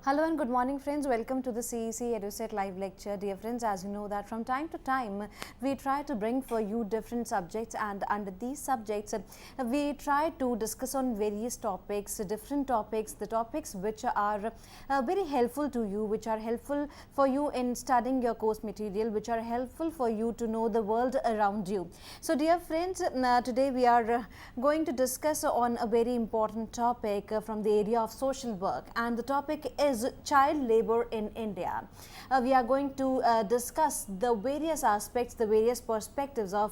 Hello and good morning friends, welcome to the CEC-UGC live lecture. Dear friends, as you know that from time to time we try to bring for you different subjects, and under these subjects we try to discuss on various topics, different topics, the topics which are very helpful to you, which are helpful for you in studying your course material, which are helpful for you to know the world around you. So dear friends, today we are going to discuss on a very important topic from the area of social work, and the topic is child labor in India. We are going to discuss the various aspects, the various perspectives of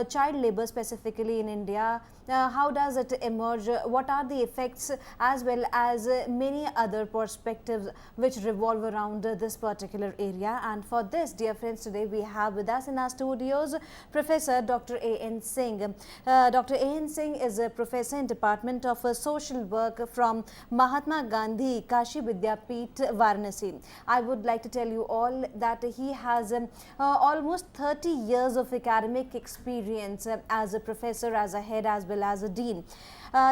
child labor specifically in India. How does it emerge? What are the effects, as well as many other perspectives which revolve around this particular area. And for this, dear friends, today we have with us in our studios Professor Dr. A.N. Singh. Dr. A.N. Singh is a professor in Department of Social Work from Mahatma Gandhi Kashi Vidyapeeth, Varanasi. I would like to tell you all that he has almost 30 years of academic experience as a professor, as a head, as well as a dean.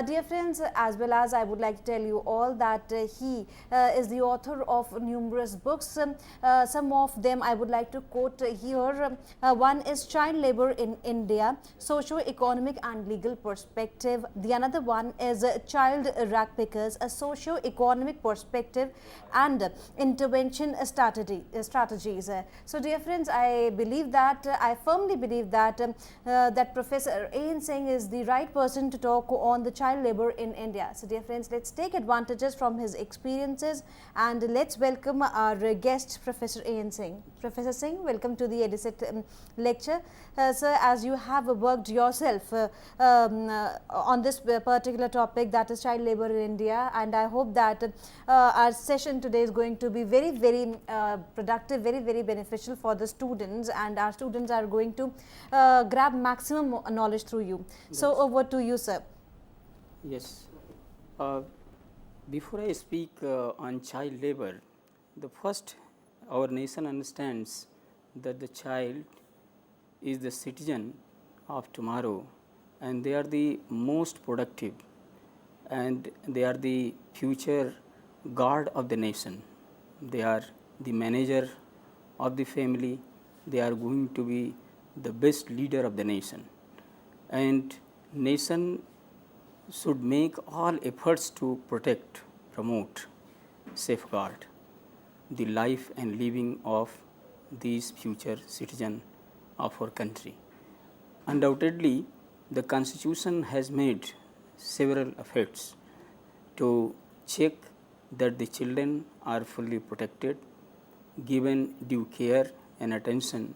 Dear friends, as well as I would like to tell you all that he is the author of numerous books. Some of them I would like to quote here. One is Child Labor in India, Socio-Economic and Legal Perspective. The another one is Child Rag Pickers, a Socio-Economic Perspective and Intervention Strategies. So dear friends, I believe that, I firmly believe that that Professor A.N. Singh is the right person to talk on the child labor in India. So dear friends, let's take advantages from his experiences and let's welcome our guest, Professor A.N. Singh. Professor Singh, welcome to the EduSet lecture. Sir, as you have worked yourself on this particular topic, that is child labor in India, and I hope that our session today is going to be very productive, very beneficial for the students, and our students are going to grab maximum knowledge through you. Yes. So over to you, sir. Yes. Before I speak on child labor, the first, our nation understands that the child is the citizen of tomorrow, and they are the most productive, and they are the future guard of the nation. They are the manager of the family. They are going to be the best leader of the nation, and nation should make all efforts to protect, promote, safeguard the life and living of these future citizens of our country. Undoubtedly, the Constitution has made several efforts to check that the children are fully protected, given due care and attention.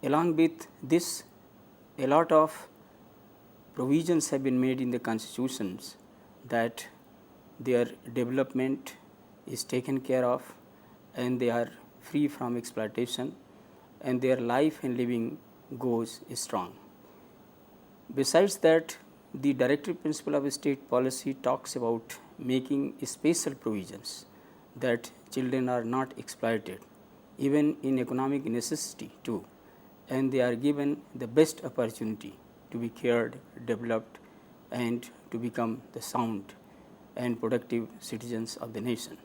Along with this, a lot of provisions have been made in the constitutions that their development is taken care of, and they are free from exploitation, and their life and living goes strong. Besides that, the directive principle of state policy talks about making special provisions that children are not exploited, even in economic necessity too, and they are given the best opportunity to be cared, developed, and to become the sound and productive citizens of the nation.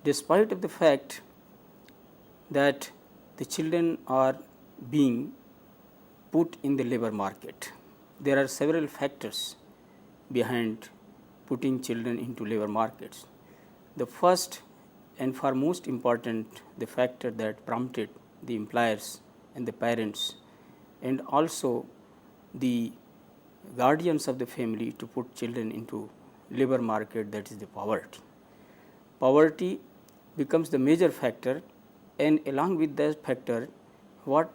Despite of the fact that the children are being put in the labor market, there are several factors behind putting children into labor markets. The first and foremost important, the factor that prompted the employers and the parents and also the guardians of the family to put children into labor market, that is the poverty. Poverty becomes the major factor, and along with that factor, what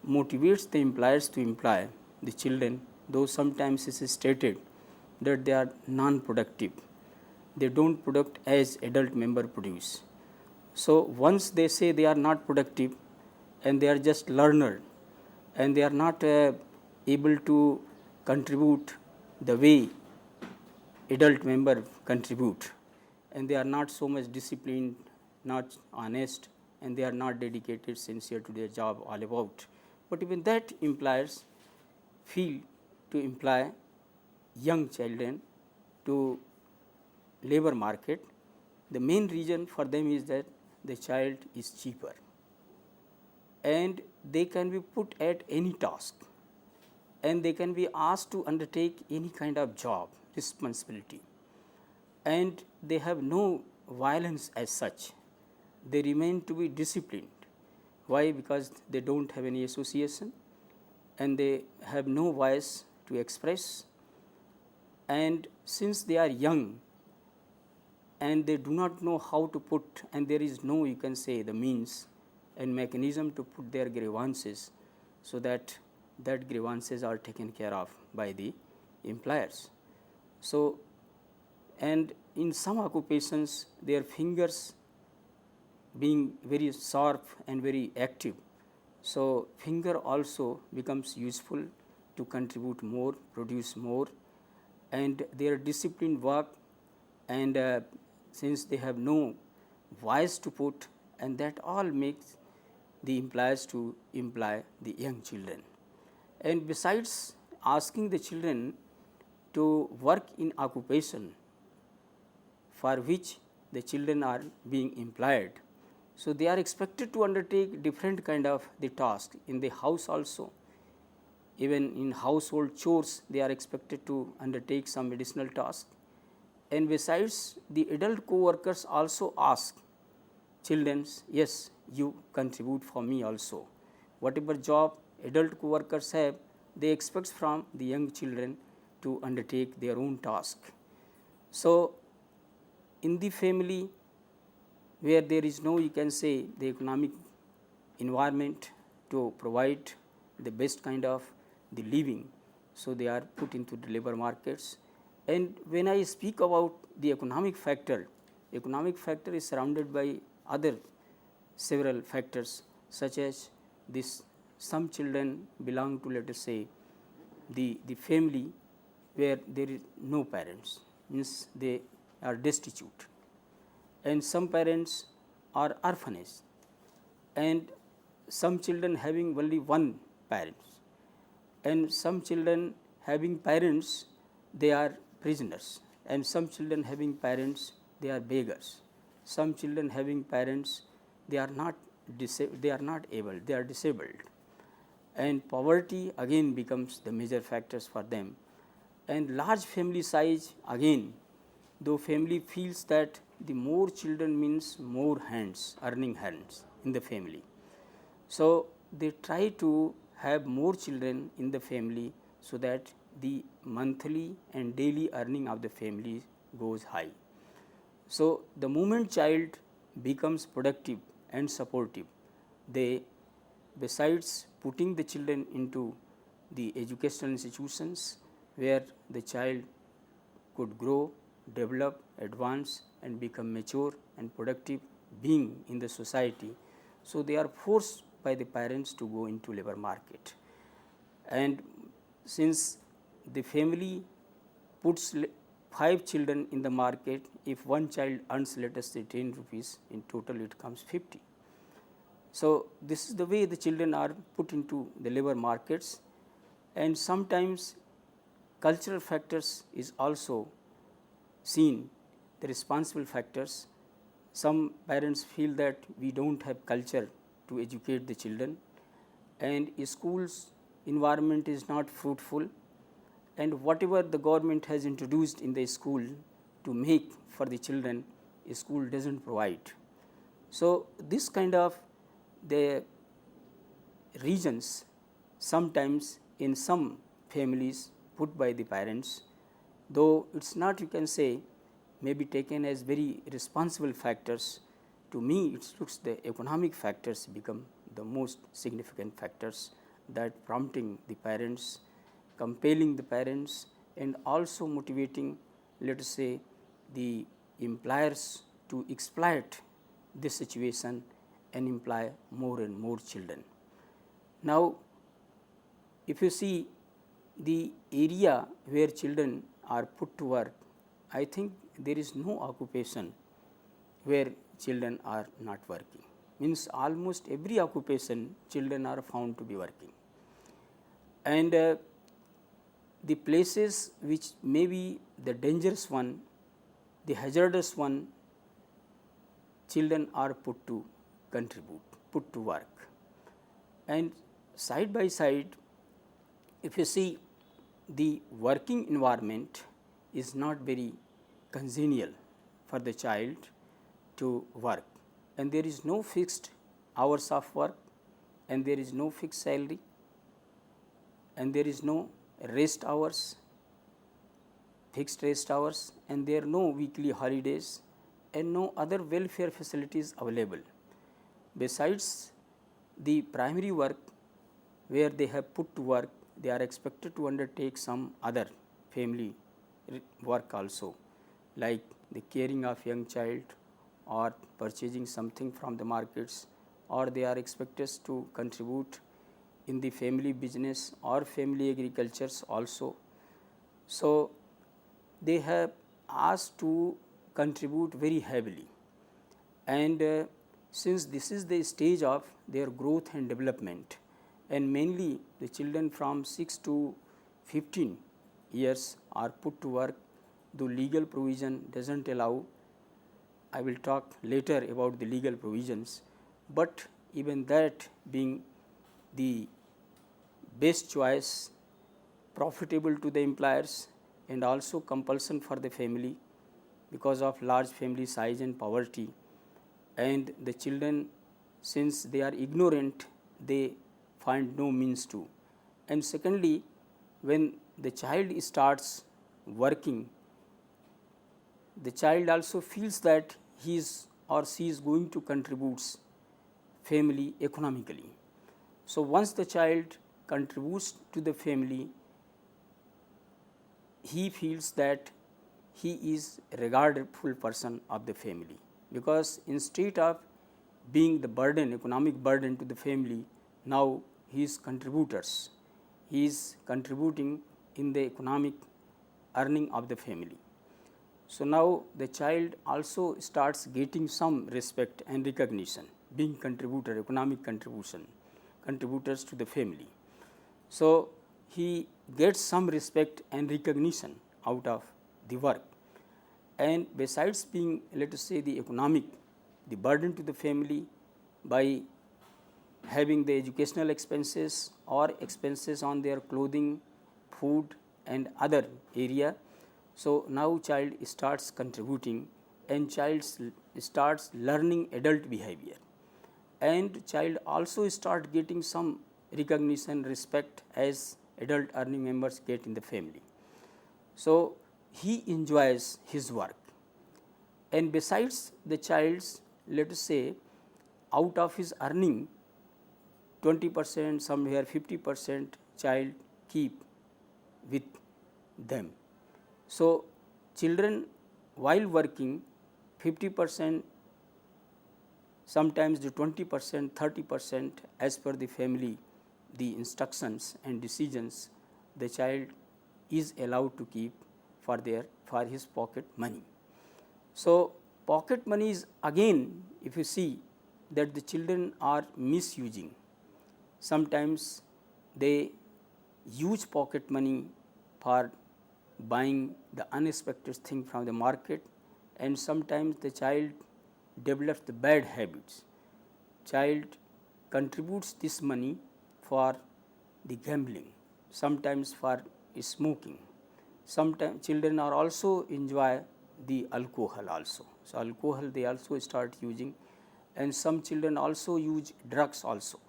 motivates the employers to employ the children, though sometimes it is stated that they are non-productive, they don't produce as adult member produce. So once they say they are not productive and they are just learner and they are not able to contribute the way adult member contribute, and they are not so much disciplined, not honest, and they are not dedicated, sincere to their job all about. But even that employers feel to employ young children to labor market, the main reason for them is that the child is cheaper and they can be put at any task and they can be asked to undertake any kind of job responsibility, and they have no violence as such. They remain to be disciplined. Why? Because they do not have any association and they have no voice to express, and since they are young and they do not know how to put, and there is no, you can say, the means and mechanism to put their grievances, so that grievances are taken care of by the employers. So, and in some occupations their fingers being very sharp and very active, so finger also becomes useful to contribute more, produce more, and their disciplined work, and since they have no voice to put, and that all makes the employers to employ the young children. And besides asking the children to work in occupation for which the children are being employed, so they are expected to undertake different kind of the task in the house also. Even in household chores they are expected to undertake some additional task, and besides the adult co-workers also ask children, yes, you contribute for me also. Whatever job adult co-workers have, they expect from the young children to undertake their own task. So, in the family where there is no, you can say, the economic environment to provide the best kind of the living, so they are put into the labor markets. And when I speak about the economic factor is surrounded by other several factors, such as this, some children belong to, let us say, the family where there is no parents, means they are destitute, and some parents are orphanage, and some children having only one parent, and some children having parents they are prisoners, and some children having parents they are beggars, some children having parents they are not able, they are disabled, and poverty again becomes the major factors for them. And large family size, again, though family feels that the more children means more hands, earning hands in the family, so they try to have more children in the family, so that the monthly and daily earning of the family goes high. So, the moment child becomes productive and supportive, they, besides putting the children into the educational institutions where the child could grow, develop, advance and become mature and productive being in the society, so they are forced by the parents to go into labor market. And since the family puts 5 children in the market, if one child earns, let us say, 10 rupees, in total it comes 50. So, this is the way the children are put into the labor markets, and sometimes cultural factors is also seen, the responsible factors. Some parents feel that we do not have culture to educate the children, and schools environment is not fruitful, and whatever the government has introduced in the school to make for the children, school does not provide. So, this kind of the reasons sometimes in some families put by the parents, though it is not, you can say, may be taken as very responsible factors. To me it looks the economic factors become the most significant factors, that prompting the parents, compelling the parents, and also motivating, let us say, the employers to exploit this situation and employ more and more children. Now, if you see the area where children are put to work, I think there is no occupation where children are not working. Means almost every occupation children are found to be working. And the places which may be the dangerous one the hazardous one, children are put to contribute, put to work. And side by side, if you see, the working environment is not very congenial for the child to work, and there is no fixed hours of work, and there is no fixed salary, and there is no rest hours, fixed rest hours, and there are no weekly holidays and no other welfare facilities available. Besides the primary work where they have put to work, they are expected to undertake some other family work also, like the caring of young child or purchasing something from the markets, or they are expected to contribute in the family business or family agricultures also. So, they have asked to contribute very heavily, and since this is the stage of their growth and development, and mainly the children from 6 to 15 years are put to work, though legal provision does not allow. I will talk later about the legal provisions, but even that being the best choice, profitable to the employers, and also compulsion for the family because of large family size and poverty, and the children, since they are ignorant, they find no means to. And secondly, when the child starts working, the child also feels that he is or she is going to contribute family economically. So, once the child contributes to the family, he feels that he is a regardful person of the family, because instead of being the burden, economic burden to the family, now he is contributors. He is contributing in the economic earning of the family. So, now the child also starts getting some respect and recognition, being contributor, economic contribution, contributors to the family. So, he gets some respect and recognition out of the work, and besides being, let us say, the economic, the burden to the family by having the educational expenses or expenses on their clothing, food and other area. So, now child starts contributing, and child starts learning adult behavior, and child also start getting some recognition, respect as adult earning members get in the family. So, he enjoys his work, and besides the child's, let us say, out of his earning 20%, somewhere 50% child keep with them. So, children while working 50%, sometimes the 20%, 30% as per the family, the instructions and decisions, the child is allowed to keep for his pocket money. So, pocket money is again, if you see that the children are misusing, sometimes they use pocket money for buying the unexpected thing from the market, and sometimes the child develops the bad habits. Child contributes this money for the gambling, sometimes for smoking. Sometimes children are also enjoy the alcohol also. So, alcohol they also start using, and some children also use drugs also.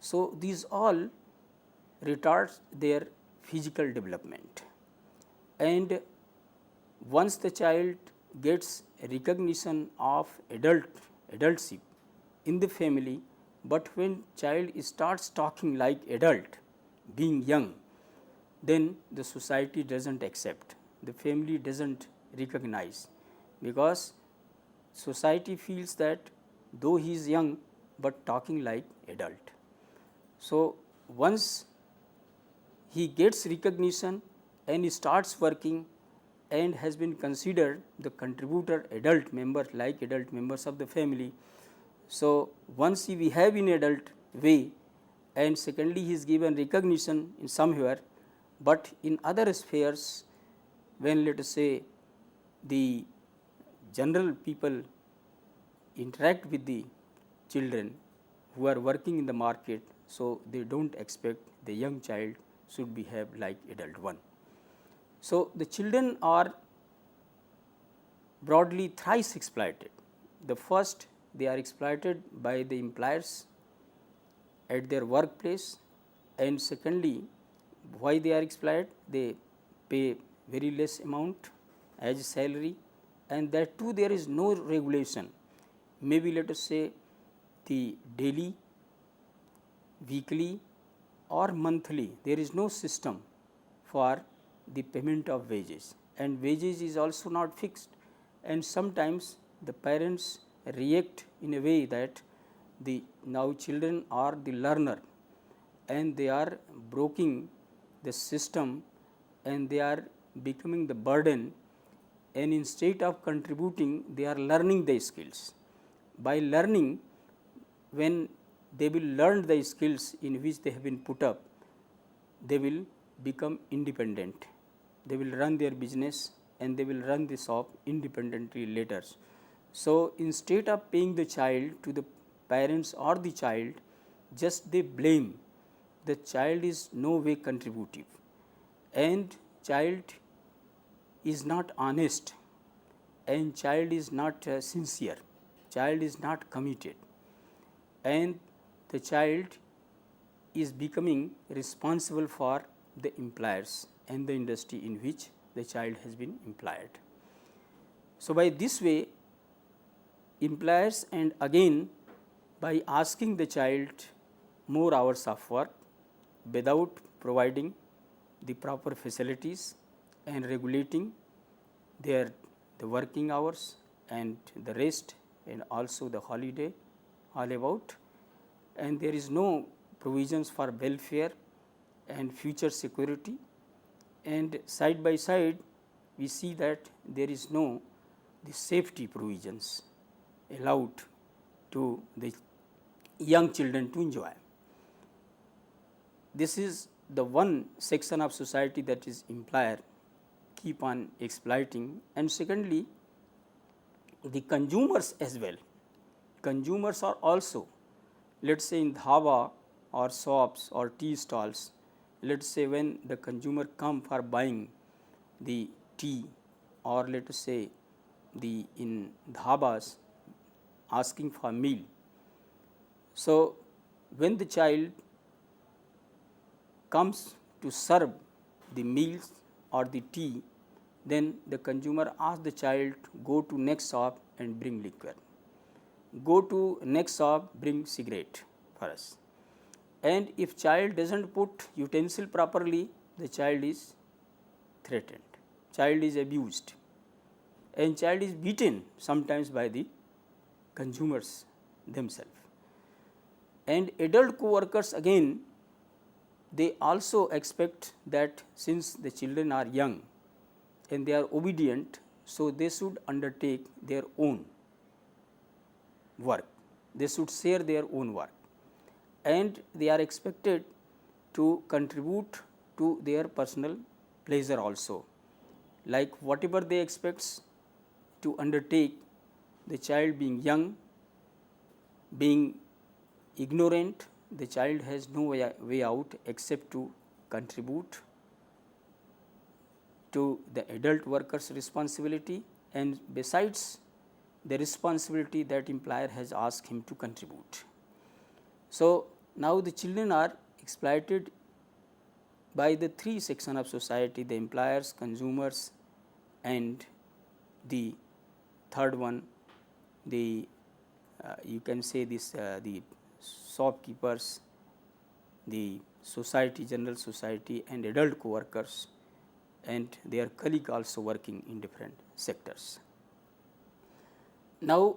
So, these all retards their physical development, and once the child gets recognition of adultship in the family, but when child starts talking like adult, being young, then the society does not accept, the family does not recognize, because society feels that though he is young, but talking like adult. So, once he gets recognition and he starts working and has been considered the contributor adult member like adult members of the family. So, once he behave in adult way, and secondly he is given recognition in somewhere, but in other spheres, when let us say the general people interact with the children who are working in the market, so they don't expect the young child should behave like adult one. So, the children are broadly thrice exploited. The first, they are exploited by the employers at their workplace, and secondly, why they are exploited, they pay very less amount as salary, and that too there is no regulation. Maybe let us say the daily, weekly or monthly, there is no system for the payment of wages, and wages is also not fixed, and sometimes the parents react in a way that the now children are the learner and they are breaking the system and they are becoming the burden, and instead of contributing they are learning the skills. By learning, when they will learn the skills in which they have been put up, they will become independent. They will run their business and they will run the shop independently later. So, instead of paying the child to the parents or the child, just they blame the child is no way contributive, and child is not honest, and child is not sincere, child is not committed, and the child is becoming responsible for the employers and the industry in which the child has been employed. So, by this way, employers, and again by asking the child more hours of work without providing the proper facilities and regulating the working hours and the rest and also the holiday all about, and there is no provisions for welfare and future security, and side by side we see that there is no the safety provisions allowed to the young children to enjoy. This is the one section of society that is employer keep on exploiting, and secondly the consumers as well. Consumers are also, let us say in dhaba or shops or tea stalls, let us say when the consumer come for buying the tea, or let us say the in dhabas asking for meal. So, when the child comes to serve the meals or the tea, then the consumer asks the child to go to next shop and bring liquor, go to next shop, bring cigarette for us, and if child does not put utensil properly, the child is threatened, child is abused, and child is beaten sometimes by the consumers themselves. And adult co-workers again, they also expect that since the children are young and they are obedient, so they should undertake their own work, they should share their own work, and they are expected to contribute to their personal pleasure also, like whatever they expect to undertake. The child being young, being ignorant, the child has no way out except to contribute to the adult worker's responsibility, and besides the responsibility that employer has asked him to contribute. So, now the children are exploited by the three sections of society, the employers, consumers, and the third one, the you can say this the shopkeepers, the society, general society, and adult co-workers, and their colleague also working in different sectors. Now,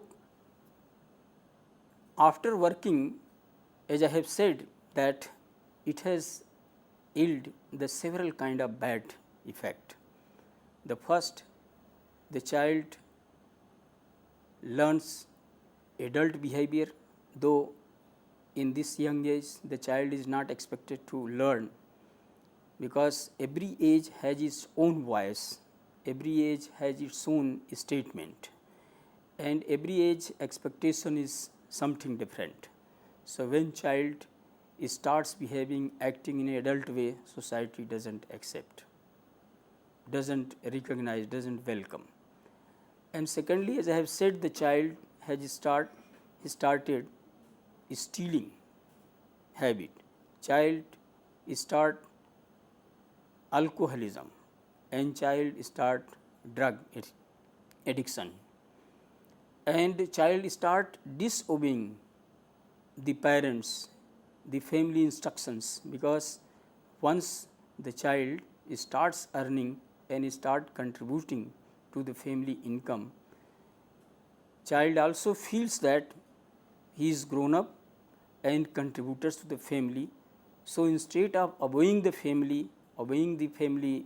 after working, as I have said that it has yielded the several kind of bad effect. The first, the child learns adult behavior, though in this young age the child is not expected to learn, because every age has its own voice, every age has its own statement, and every age expectation is something different. So, when child starts behaving, acting in an adult way, society doesn't accept, doesn't recognize, doesn't welcome. And secondly, as I have said, the child has started stealing habit. Child start alcoholism, and child start drug addiction, and child start disobeying the parents, the family instructions, because once the child starts earning and start contributing to the family income, child also feels that he is grown up and contributors to the family. So, instead of obeying the family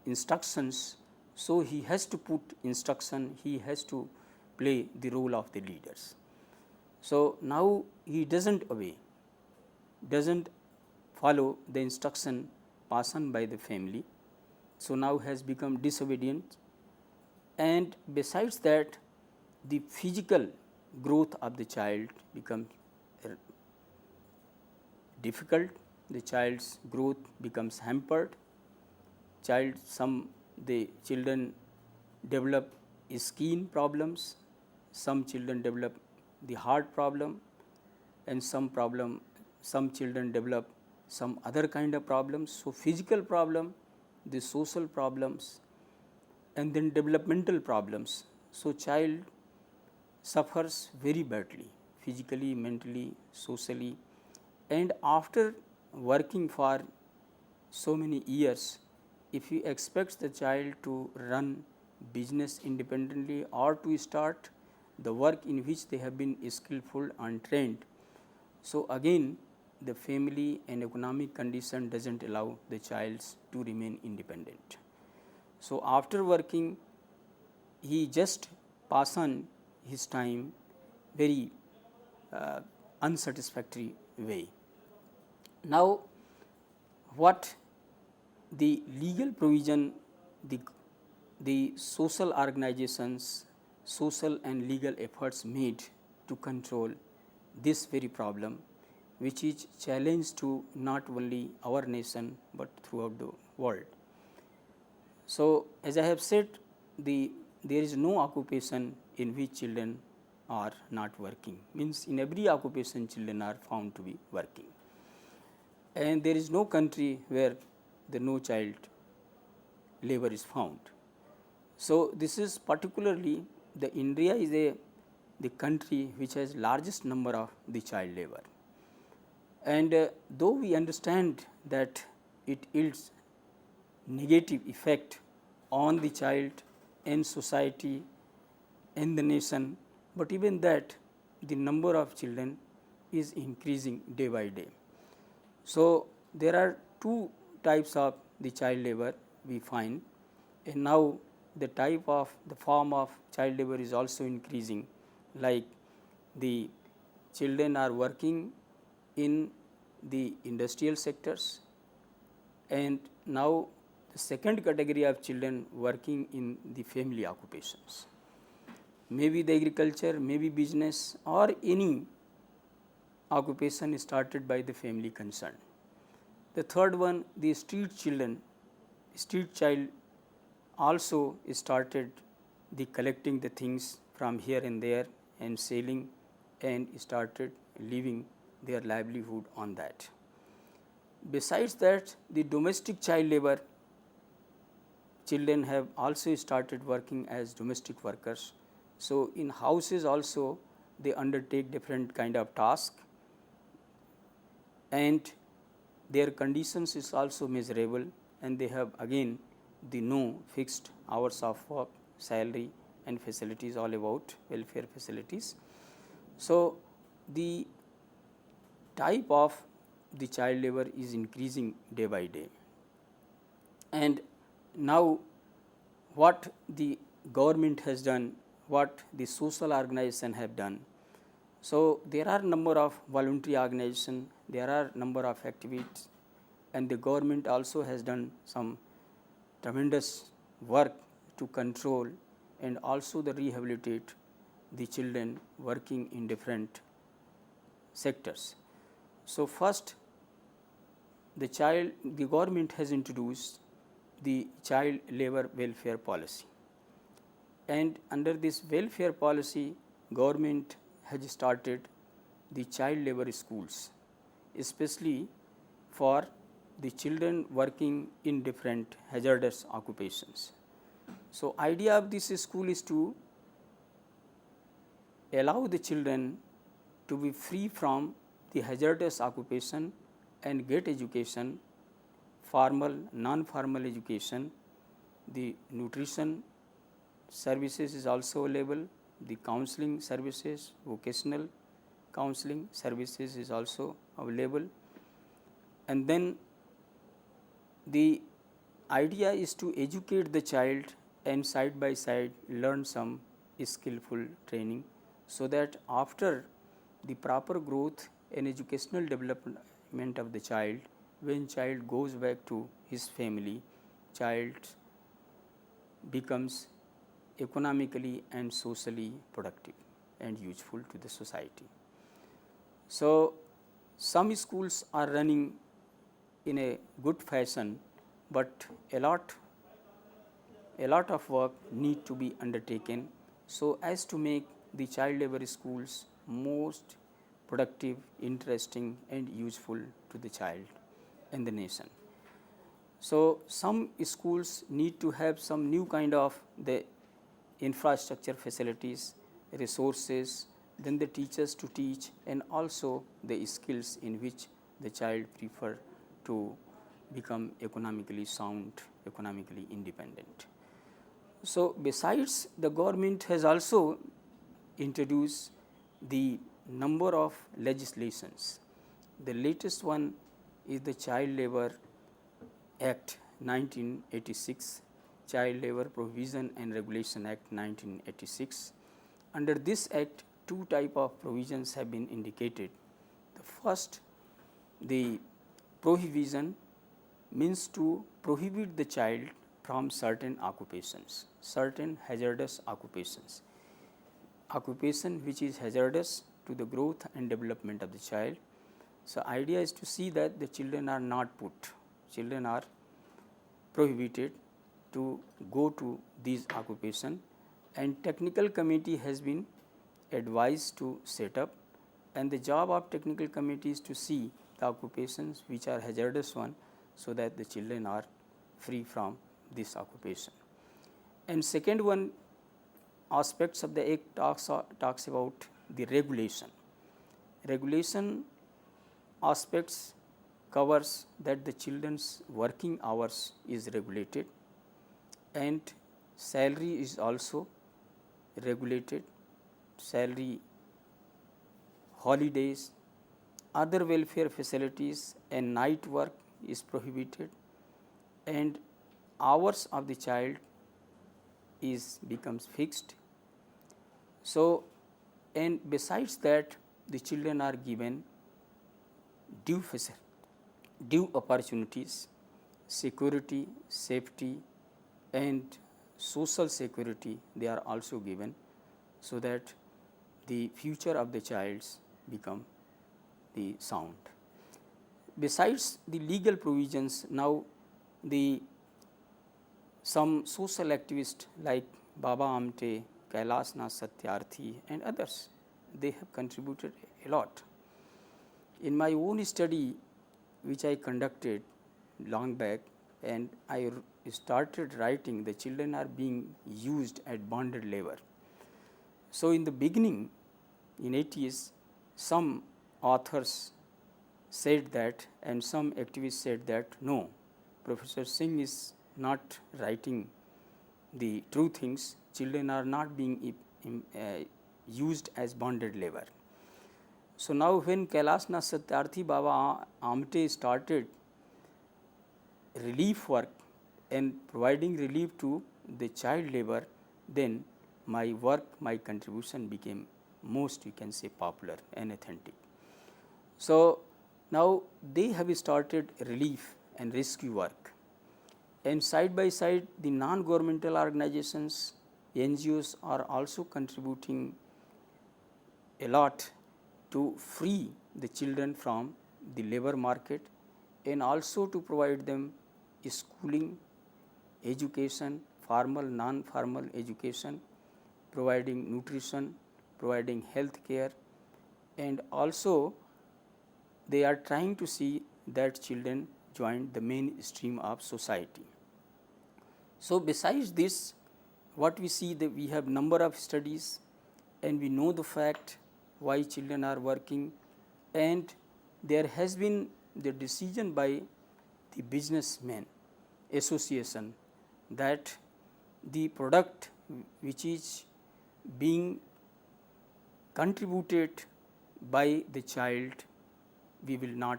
instructions, so he has to put instruction, he has to play the role of the leaders. So, now he doesn't obey, doesn't follow the instruction passed on by the family. So, now has become disobedient, and besides that, the physical growth of the child becomes difficult, the child's growth becomes hampered. The children develop skin problems, some children develop the heart problem, and some children develop some other kind of problems. So, physical problem, the social problems, and then developmental problems. So, child suffers very badly, physically, mentally, socially, and after working for so many years, if you expect the child to run business independently or to start the work in which they have been skillful and trained, so again the family and economic condition doesn't allow the child to remain independent. So, after working, he just pass on his time very unsatisfactory way. Now, what the legal provision, the social organizations, social and legal efforts made to control this very problem, which is challenge to not only our nation but throughout the world. So, as I have said, there is no occupation in which children are not working, means in every occupation children are found to be working, and there is no country where the no child labor is found. So, this is particularly the India is the country which has largest number of the child labor, and though we understand that it yields negative effect on the child and society and the nation, but even that the number of children is increasing day by day. So, there are two types of the child labor we find, and now the form of child labor is also increasing, like the children are working in the industrial sectors, and now the second category of children working in the family occupations, maybe the agriculture, maybe business or any occupation started by the family concerned. The third one, the street child also started the collecting the things from here and there and selling and started living their livelihood on that. Besides that, the domestic child labor, children have also started working as domestic workers. So, in houses also they undertake different kind of task, and their conditions is also miserable, and they have again the no fixed hours of work, salary and facilities, all about welfare facilities. So, the type of the child labor is increasing day by day, and now what the government has done, what the social organization have done. So, there are number of voluntary organization, there are number of activities, and the government also has done some tremendous work to control and also the rehabilitate the children working in different sectors. So, first the government has introduced the child labor welfare policy, and under this welfare policy government has started the child labor schools, especially for the children working in different hazardous occupations. So, idea of this school is to allow the children to be free from the hazardous occupation and get education, formal, non-formal education. The nutrition services is also available, the counseling services, vocational counseling services is also available, and then the idea is to educate the child and side by side learn some skillful training, so that after the proper growth and educational development of the child, when child goes back to his family, child becomes economically and socially productive and useful to the society. So, some schools are running in a good fashion, but a lot of work need to be undertaken so as to make the child labor schools most productive, interesting and useful to the child and the nation. So, some schools need to have some new kind of the infrastructure facilities, resources, then the teachers to teach, and also the skills in which the child prefer to become economically sound, economically independent. So, besides, the government has also introduced the number of legislations. The latest one is the Child Labor Act 1986, Child Labor Provision and Regulation Act 1986. Under this act, two type of provisions have been indicated. The first, the prohibition, means to prohibit the child from certain occupations, certain hazardous occupations, occupation which is hazardous to the growth and development of the child. So, idea is to see that the children are not put, children are prohibited to go to these occupation, and technical committee has been advised to set up, and the job of technical committee is to see the occupations which are hazardous one, so that the children are free from this occupation. And second one, aspects of the act talks about the regulation. Regulation aspects covers that the children's working hours is regulated, and salary is also regulated, salary, holidays, other welfare facilities, and night work is prohibited, and hours of the child becomes fixed. So, and besides that, the children are given due opportunities, security, safety and social security, they are also given, so that the future of the child become the sound. Besides the legal provisions, now some social activists like Baba Amte, Kailash Nath Satyarthi and others, they have contributed a lot. In my own study which I conducted long back, and I started writing, the children are being used at bonded labor. So, in the beginning in 80s, some authors said that, and some activists said that no, Professor Singh is not writing the true things, children are not being used as bonded labor. So, now when Kailash Nath Satyarthi, Baba Amte started relief work and providing relief to the child labor, then my work, my contribution became most, you can say, popular and authentic. So, now they have started relief and rescue work, and side by side the non-governmental organizations, NGOs are also contributing a lot to free the children from the labor market and also to provide them schooling, education, formal, non-formal education, providing nutrition, providing health care, and also they are trying to see that children join the mainstream of society. So, besides this, what we see that we have number of studies and we know the fact why children are working, and there has been the decision by the businessmen association that the product which is being contributed by the child we will not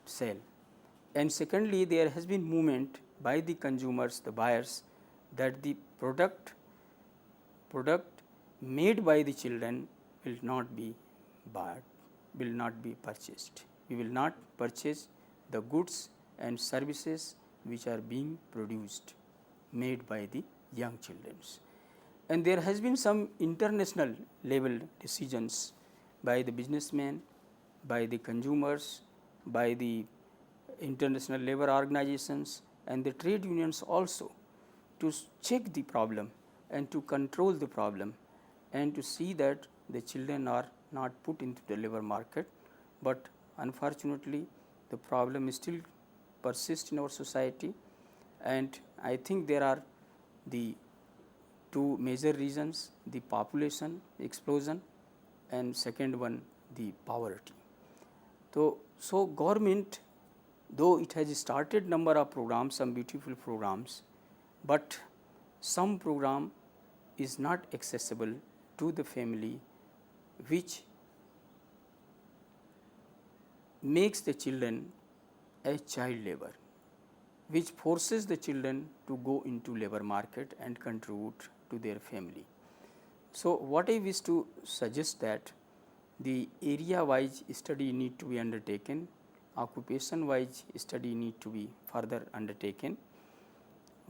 sell. And secondly, there has been movement by the consumers, the buyers, that the product made by the children will not be bought, will not be purchased. We will not purchase the goods and services which are being produced, made by the young children. And there has been some international level decisions by the businessmen, by the consumers, by the international labor organizations and the trade unions also, to check the problem and to control the problem and to see that the children are not put into the labor market. But unfortunately, the problem still persists in our society, and I think there are the two major reasons: the population explosion and second one the poverty. So government, though it has started number of programs, some beautiful programs, but some program is not accessible to the family, which makes the children as child labor, which forces the children to go into labor market and contribute to their family. So what I wish to suggest that the area wise study need to be undertaken, occupation wise study need to be further undertaken,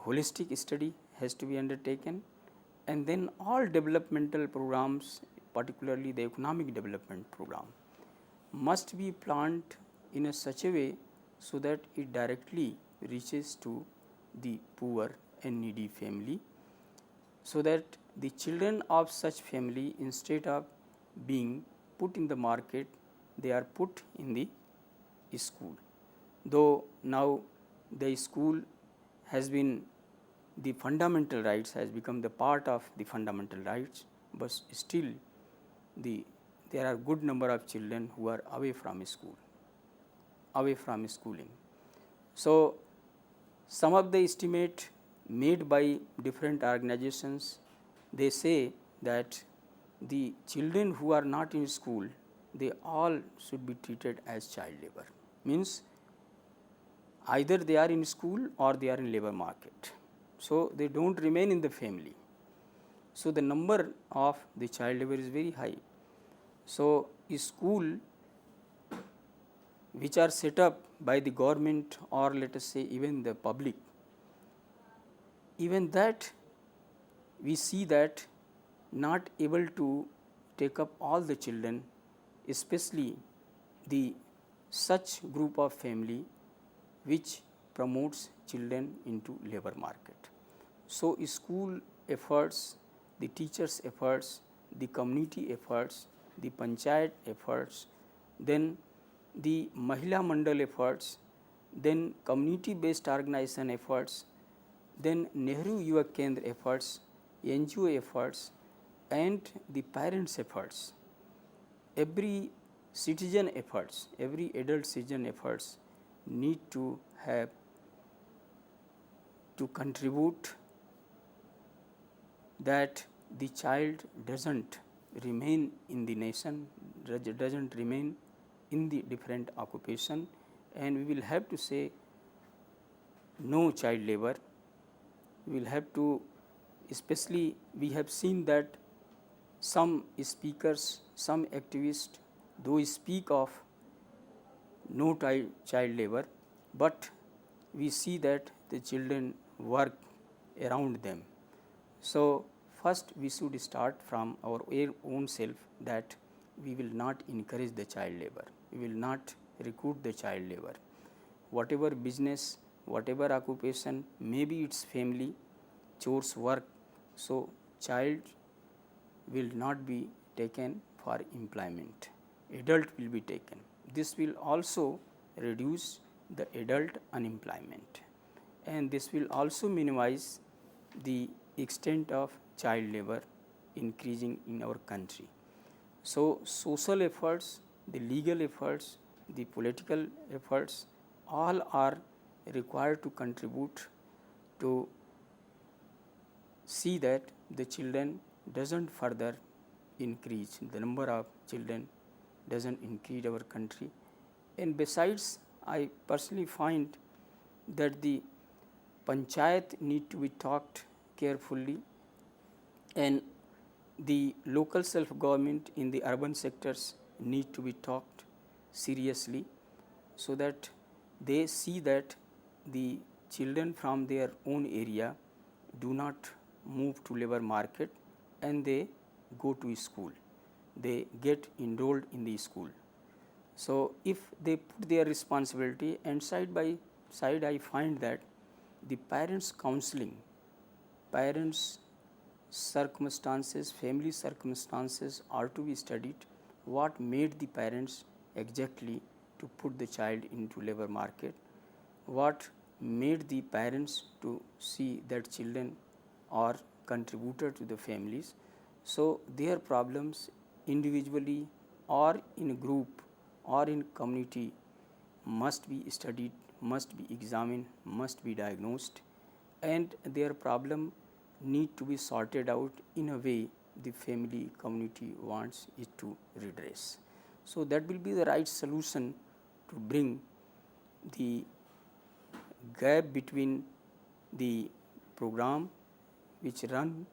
holistic study has to be undertaken, and then all developmental programs, particularly the economic development program, must be planned in a such a way so that it directly reaches to the poor and needy family, so that the children of such family, instead of being put in the market, they are put in the school. Though now the school has been, the fundamental rights has become the part of the fundamental rights, but still there are good number of children who are away from school, away from schooling. So some of the estimate made by different organizations, they say that the children who are not in school, they all should be treated as child labor. Means either they are in school or they are in labor market. So they don't remain in the family. So the number of the child labor is very high. So school which are set up by the government, or let us say even the public, even that we see that not able to take up all the children, especially the such group of family which promotes children into labor market. So school efforts, the teachers efforts, the community efforts, the panchayat efforts, then the Mahila Mandal efforts, then community based organization efforts, then Nehru Yuva Kendra efforts, NGO efforts, and the parents efforts, every citizen efforts, every adult citizen efforts need to have to contribute that the child doesn't remain in the nation, doesn't remain in the different occupation, and we will have to say no child labor. We will have to, especially we have seen that some speakers, some activists, though speak of no child labor, but we see that the children work around them. So first we should start from our own self, that we will not encourage the child labor, we will not recruit the child labor. Whatever business, whatever occupation, maybe it's family, chores, work, so child will not be taken for employment, adult will be taken. This will also reduce the adult unemployment, and this will also minimize the extent of child labor increasing in our country. So, social efforts, the legal efforts, the political efforts, all are required to contribute to see that the children doesn't further increase, the number of children doesn't increase our country. And besides, I personally find that the panchayat need to be talked carefully, and the local self government in the urban sectors need to be talked seriously, so that they see that the children from their own area do not move to labor market and they go to school, they get enrolled in the school. So, if they put their responsibility, and side by side I find that the parents' counseling, parents' circumstances, family circumstances are to be studied. What made the parents exactly to put the child into labor market? What made the parents to see that children are contributor to the families? So, their problems individually or in a group or in community must be studied, must be examined, must be diagnosed, and their problem need to be sorted out in a way the family community wants it to redress. So, that will be the right solution to bring the gap between the program which run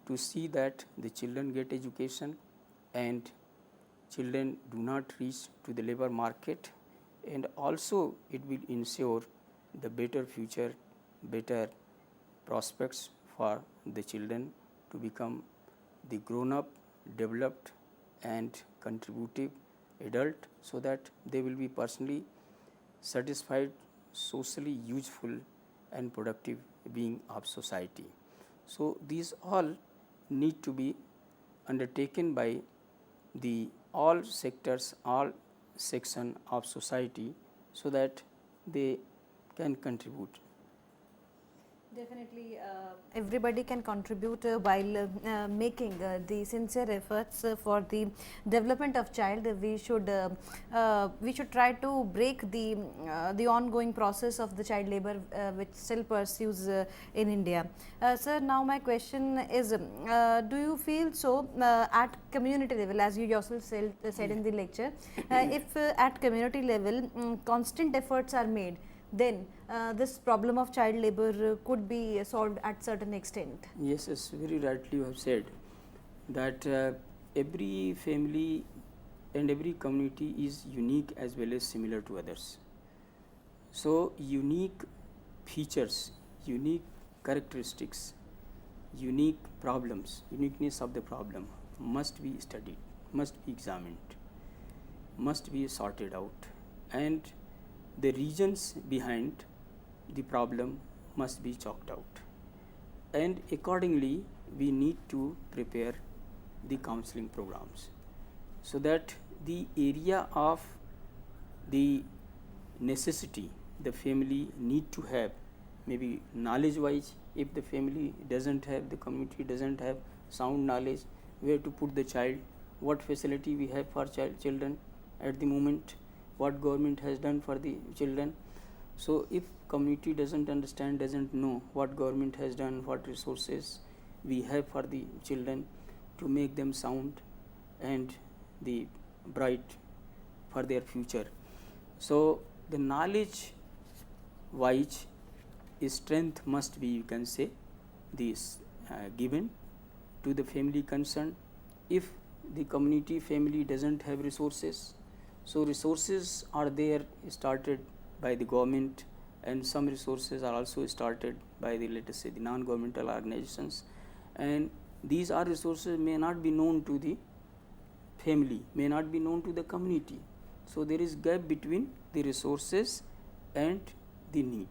to see that the children get education and children do not reach to the labor market, and also it will ensure the better future, better prospects for the children to become the grown up, developed and contributive adult, so that they will be personally satisfied, socially useful and productive being of society. So, these all need to be undertaken by the all sectors, all section of society, so that they can contribute. Definitely, everybody can contribute while making the sincere efforts for the development of child. We should try to break the ongoing process of the child labor which still pursues in India. Sir, now my question is, do you feel so at community level, as you yourself said in the lecture, if at community level constant efforts are made, then this problem of child labor could be solved at certain extent? Yes, yes, very rightly you have said that every family and every community is unique as well as similar to others. So, unique features, unique characteristics, unique problems, uniqueness of the problem must be studied, must be examined, must be sorted out, and the reasons behind the problem must be chalked out, and accordingly we need to prepare the counseling programs, so that the area of the necessity the family need to have, maybe knowledge wise, if the family doesn't have, the community doesn't have sound knowledge where to put the child, what facility we have for children at the moment, what government has done for the children. So, if community doesn't understand, doesn't know what government has done, what resources we have for the children to make them sound and the bright for their future. So, the knowledge wise strength must be, you can say, this given to the family concerned. If the community family doesn't have resources, so resources are there started by the government, and some resources are also started by the, let us say, the non-governmental organizations, and these are resources may not be known to the family, may not be known to the community. So there is gap between the resources and the need.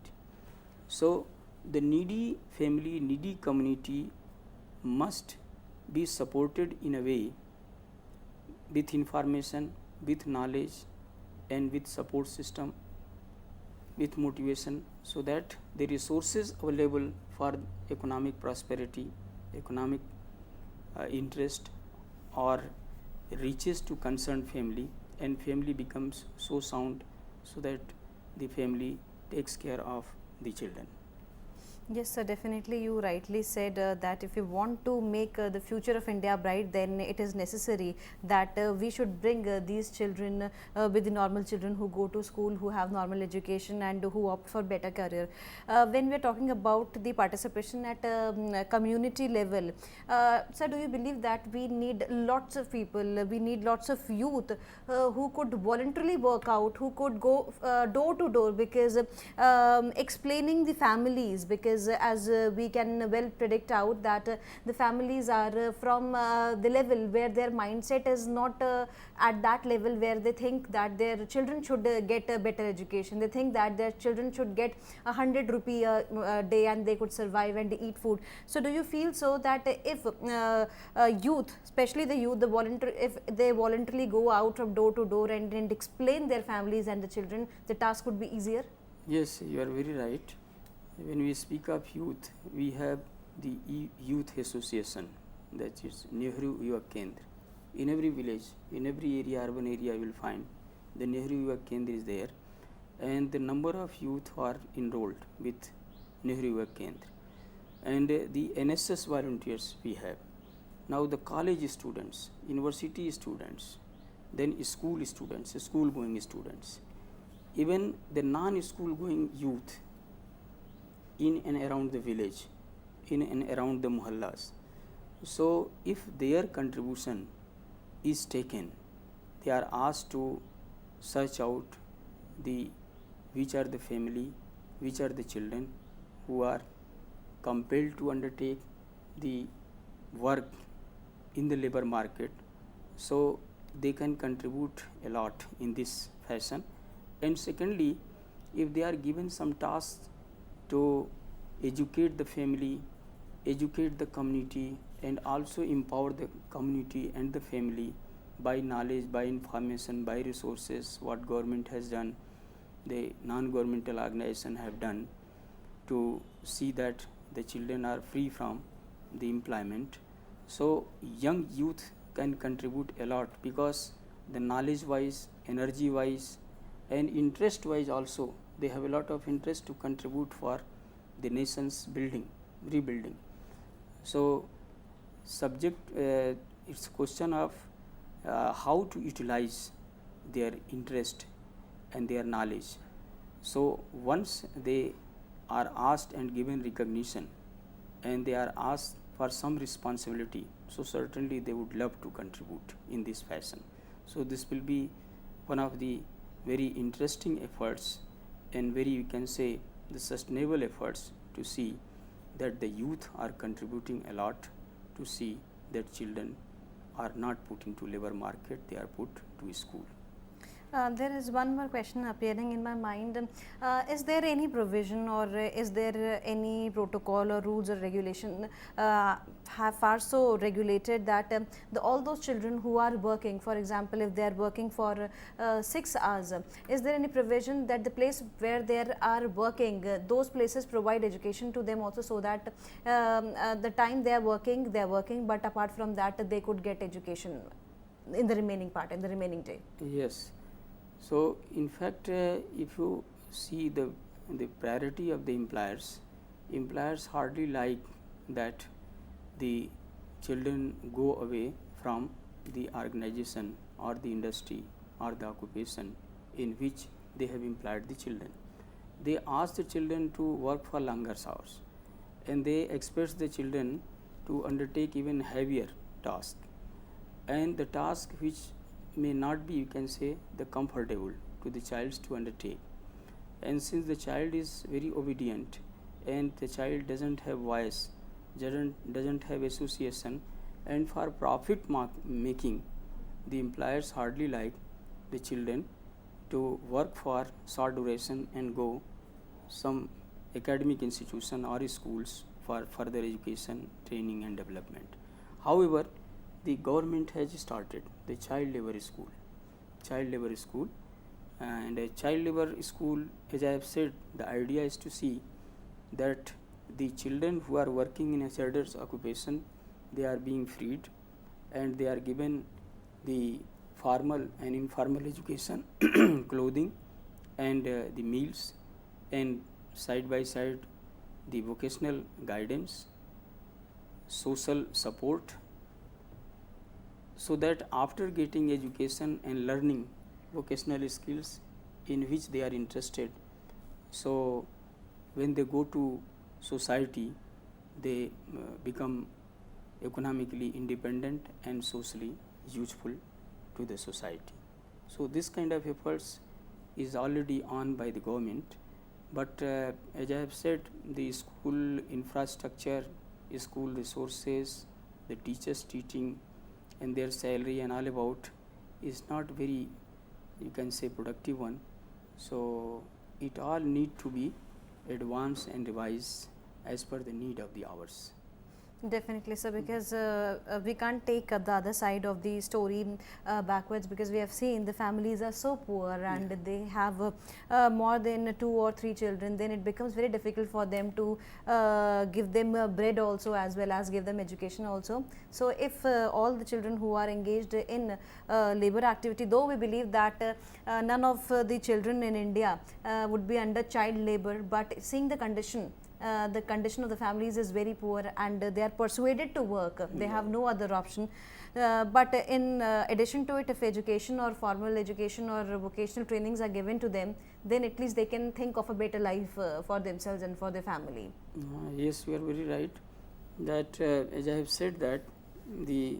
So the needy family, needy community must be supported in a way with information, with knowledge, and with support system, with motivation, so that the resources available for economic prosperity, economic interest, or reaches to concerned family, and family becomes so sound so that the family takes care of the children. Yes, sir, definitely. You rightly said that if we want to make the future of India bright, then it is necessary that we should bring these children with the normal children who go to school, who have normal education, and who opt for better career. When we are talking about the participation at community level, sir, do you believe that we need lots of people, we need lots of youth who could voluntarily work out, who could go door to door, because explaining the families, because as we can well predict out that the families are from the level where their mindset is not at that level where they think that their children should get a better education. They think that their children should get 100 rupee a day and they could survive and eat food. So do you feel so that if youth, especially the youth, if they voluntarily go out from door to door and explain their families and the children, the task would be easier? Yes, you are very right. When we speak of youth, we have the youth association, that is Nehru Yuva Kendra. In every village, in every area, urban area, you will find the Nehru Yuva Kendra is there, and the number of youth who are enrolled with Nehru Yuva Kendra, and the NSS volunteers we have. Now the college students, university students, then school students, school going students, even the non-school going youth in and around the village, in and around the muhallas. So if their contribution is taken, they are asked to search out which are the family, which are the children who are compelled to undertake the work in the labor market, so they can contribute a lot in this fashion. And secondly, if they are given some tasks to educate the family, educate the community, and also empower the community and the family by knowledge, by information, by resources, what government has done, the non-governmental organization have done to see that the children are free from the employment. So young youth can contribute a lot, because the knowledge wise, energy wise, and interest wise also they have a lot of interest to contribute for the nation's building, rebuilding. So subject, it's a question of how to utilize their interest and their knowledge. So once they are asked and given recognition, and they are asked for some responsibility, so certainly they would love to contribute in this fashion. So this will be one of the very interesting efforts, and very, you can say, the sustainable efforts to see that the youth are contributing a lot, to see that children are not put into labor market, they are put to school. There is one more question appearing in my mind. Is there any provision, or is there any protocol or rules or regulation have far so regulated that all those children who are working, for example, if they are working for 6 hours, is there any provision that the place where they are working, those places provide education to them also, so that the time they are working, but apart from that they could get education in the remaining part, in the remaining day? Yes. So in fact, if you see the priority of the employers hardly like that the children go away from the organization or the industry or the occupation in which they have employed the children. They ask the children to work for longer hours, and they expect the children to undertake even heavier tasks, and the task which may not be, you can say, the comfortable to the child to undertake. And since the child is very obedient and the child doesn't have voice doesn't have association, and for profit making, the employers hardly like the children to work for short duration and go some academic institution or schools for further education, training and development. However, the government has started the child labor school. And a child labor school, as I have said, the idea is to see that the children who are working in a hazardous occupation, they are being freed and they are given the formal and informal education, clothing and the meals, and side by side the vocational guidance, social support, so that after getting education and learning vocational skills in which they are interested, so when they go to society, they become economically independent and socially useful to the society. So this kind of efforts is already on by the government, but as I have said, the school infrastructure, school resources, the teachers teaching and their salary and all about is not very, you can say, productive one. So it all need to be advanced and revised as per the need of the hours. Definitely, sir, because we can't take the other side of the story backwards, because we have seen the families are so poor and they have more than 2 or 3 children. Then it becomes very difficult for them to give them bread also, as well as give them education also. So if all the children who are engaged in labor activity, though we believe that none of the children in India would be under child labor, but seeing the condition of the families is very poor and they are persuaded to work. They have no other option. But in addition to it, if education or formal education or vocational trainings are given to them, then at least they can think of a better life for themselves and for their family. Yes, you are very right. That as I have said, that the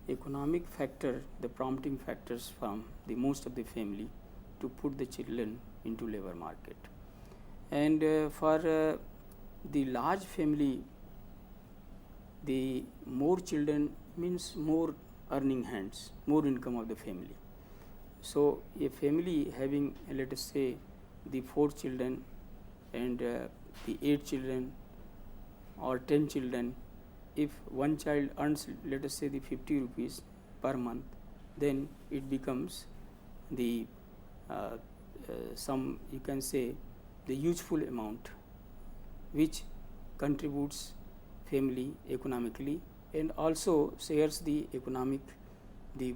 economic factor, the prompting factors from the most of the family to put the children into labor market. And for the large family, the more children means more earning hands, more income of the family. So a family having, let us say, the 4 children and the 8 children or 10 children, if one child earns, let us say, the 50 rupees per month, then it becomes the some, you can say, the useful amount which contributes family economically and also shares the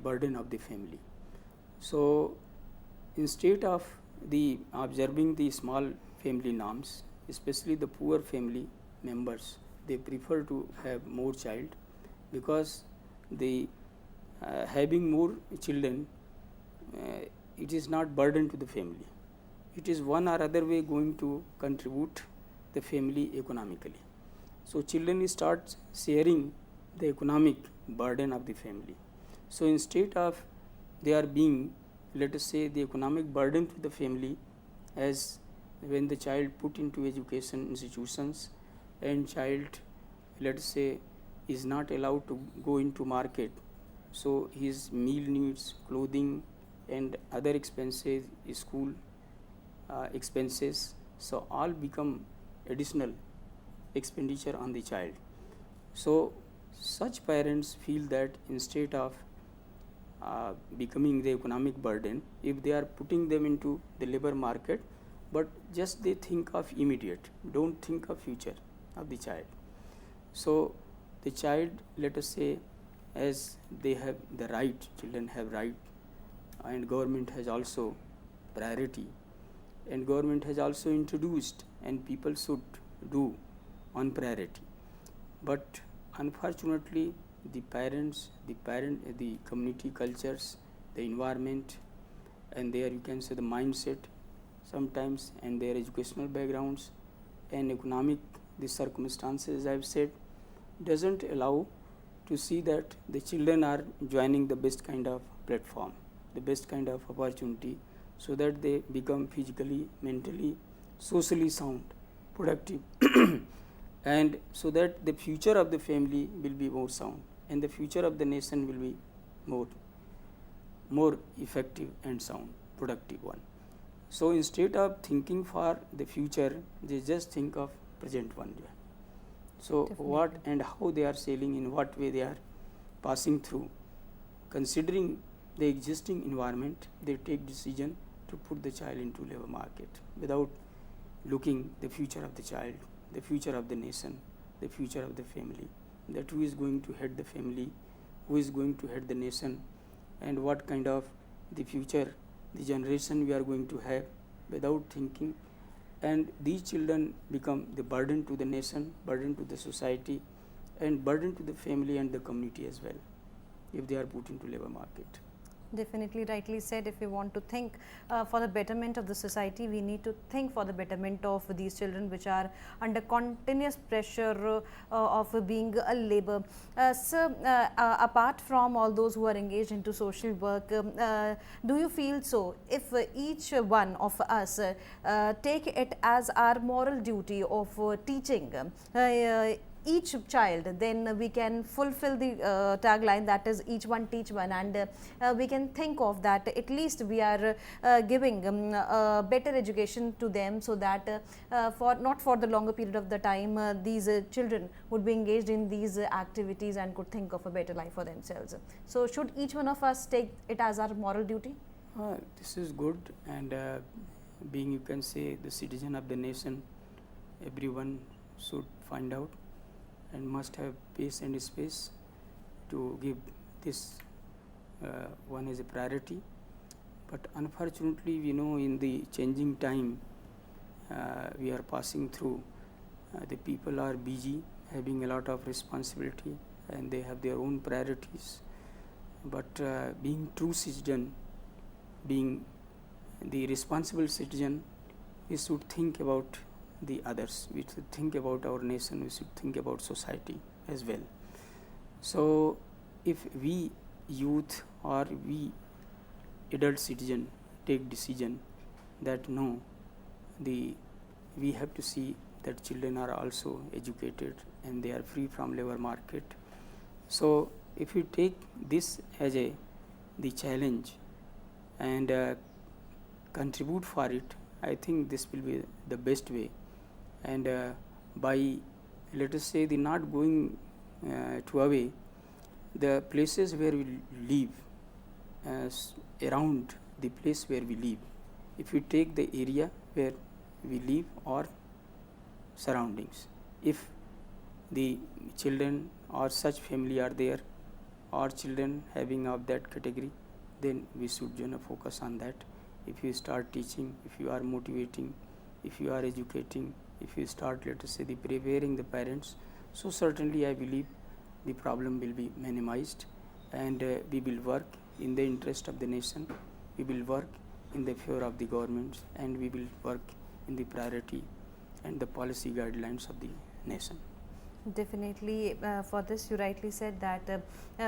burden of the family. So instead of the observing the small family norms, especially the poor family members, they prefer to have more child, because the having more children, it is not burden to the family. It is one or other way going to contribute the family economically. So children start sharing the economic burden of the family. So instead of they are being, let us say, the economic burden to the family, as when the child put into education institutions and child, let us say, is not allowed to go into market, so his meal needs, clothing and other expenses, school expenses, so all become additional expenditure on the child. So such parents feel that instead of becoming the economic burden, if they are putting them into the labor market, but just they think of immediate, don't think of future of the child. So the child, let us say, as they have the right, children have right, and government has also priority, and government has also introduced, and people should do on priority. But unfortunately, the parents, the community cultures, the environment, and their, you can say, the mindset sometimes, and their educational backgrounds and economic, the circumstances I've said, doesn't allow to see that the children are joining the best kind of platform, the best kind of opportunity, so that they become physically, mentally, socially sound, productive and so that the future of the family will be more sound and the future of the nation will be more effective and sound, productive one. So instead of thinking for the future, they just think of present one. So Definitely. what and how they are sailing, in what way they are passing through, considering the existing environment, they take decision to put the child into labor market without looking the future of the child, the future of the nation, the future of the family, that who is going to head the family, who is going to head the nation, and what kind of the future, the generation we are going to have, without thinking. And these children become the burden to the nation, burden to the society, and burden to the family and the community as well, if they are put into labor market. Definitely rightly said. If we want to think for the betterment of the society, we need to think for the betterment of these children which are under continuous pressure of being a labor. So, apart from all those who are engaged into social work, do you feel so if each one of us take it as our moral duty of teaching each child, then we can fulfill the tagline, that is each one teach one, and we can think of that at least we are giving better education to them, so that for not for the longer period of the time these children would be engaged in these activities and could think of a better life for themselves. So should each one of us take it as our moral duty? This is good, and being, you can say, the citizen of the nation, everyone should find out and must have pace and space to give this one as a priority. But unfortunately, we know in the changing time we are passing through, the people are busy, having a lot of responsibility, and they have their own priorities. But being true citizen, being the responsible citizen, we should think about the others, we should think about our nation, we should think about society as well. So if we youth or we adult citizen take decision that no, we have to see that children are also educated and they are free from labor market. So if you take this as the challenge and contribute for it, I think this will be the best way. And by, let us say, the not going to away, the places where we live, around the place where we live, if we take the area where we live or surroundings, if the children or such family are there or children having of that category, then we should focus on that. If you start teaching, if you are motivating, if you are educating, if you start, let us say, the preparing the parents, so certainly I believe the problem will be minimized, and we will work in the interest of the nation, we will work in the favor of the government, and we will work in the priority and the policy guidelines of the nation. Definitely, for this you rightly said that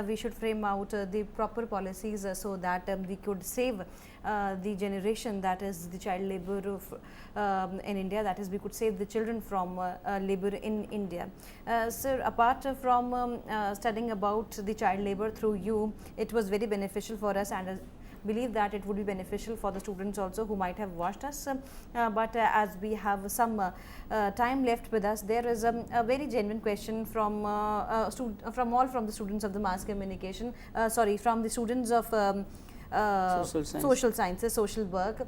we should frame out the proper policies so that we could save the generation, that is the child labor of, in India, that is we could save the children from labor in India. Sir, apart from studying about the child labor through you, it was very beneficial for us, and believe that it would be beneficial for the students also who might have watched us, but as we have some time left with us, there is a very genuine question from from the students of the mass communication, from the students of social sciences, social work.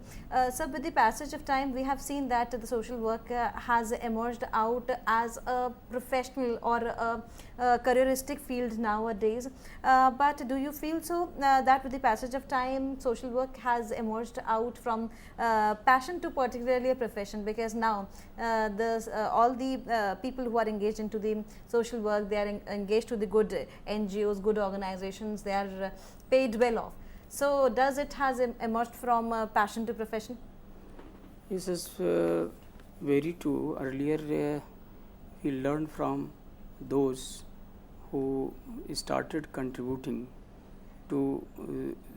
So with the passage of time, we have seen that the social work has emerged out as a professional or a careeristic field nowadays. But do you feel so that with the passage of time, social work has emerged out from passion to particularly a profession? Because now all the people who are engaged into the social work, they are engaged to the good NGOs, good organizations, they are paid well off. So does it has emerged from passion to profession? This is very true. Earlier we learned from those who started contributing to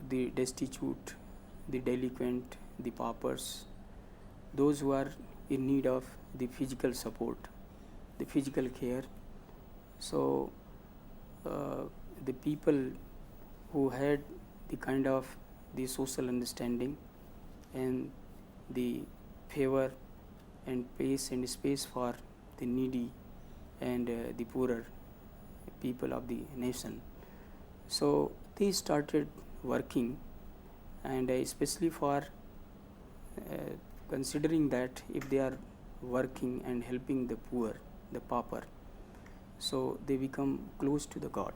the destitute, the delinquent, the paupers, those who are in need of the physical support. the physical care. So the people who had the kind of the social understanding and the favor and pace and space for the needy and the poorer people of the nation. So they started working, and especially for considering that if they are working and helping the poor, the pauper, so they become close to the God.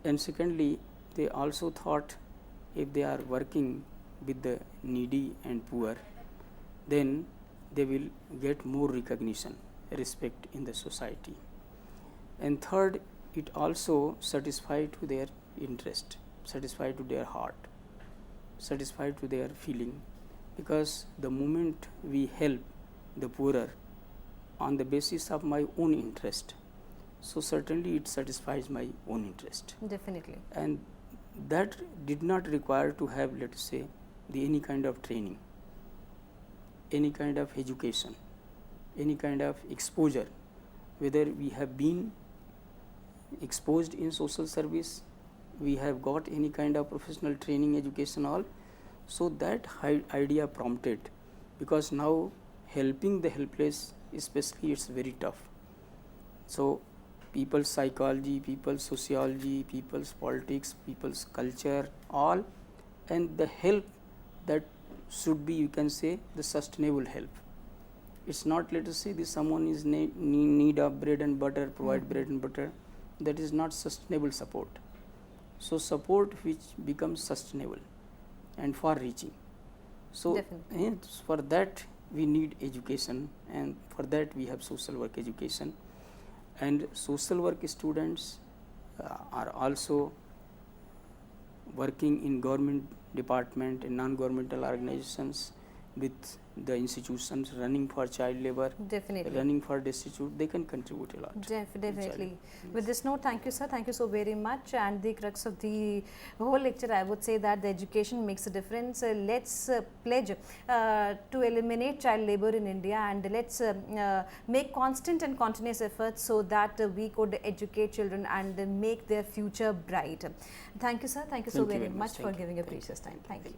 And secondly, they also thought if they are working with the needy and poor, then they will get more recognition, respect in the society. And third, it also satisfied to their interest, satisfied to their heart, satisfied to their feeling, because the moment we help the poorer on the basis of my own interest, so certainly it satisfies my own interest. Definitely. And that did not require to have, let us say, any kind of training, any kind of education, any kind of exposure, whether we have been exposed in social service, we have got any kind of professional training, education, all. So that idea prompted, because now helping the helpless, especially, it's very tough. So people's psychology, people's sociology, people's politics, people's culture, all, and the help that should be, you can say, the sustainable help. It's not, let us say, this someone is need of bread and butter, provide bread and butter. That is not sustainable support. So support which becomes sustainable and far reaching. So for that we need education, and for that we have social work education. And social work students are also working in government department and non-governmental organizations, with the institutions running for child labor, running for destitute, they can contribute a lot. Definitely. With this note, thank you, sir. Thank you so very much. And the crux of the whole lecture, I would say that the education makes a difference. Let's pledge to eliminate child labor in India, and let's make constant and continuous efforts so that we could educate children and make their future bright. Thank you, sir. Thank you so very much for giving a precious time. Thank you.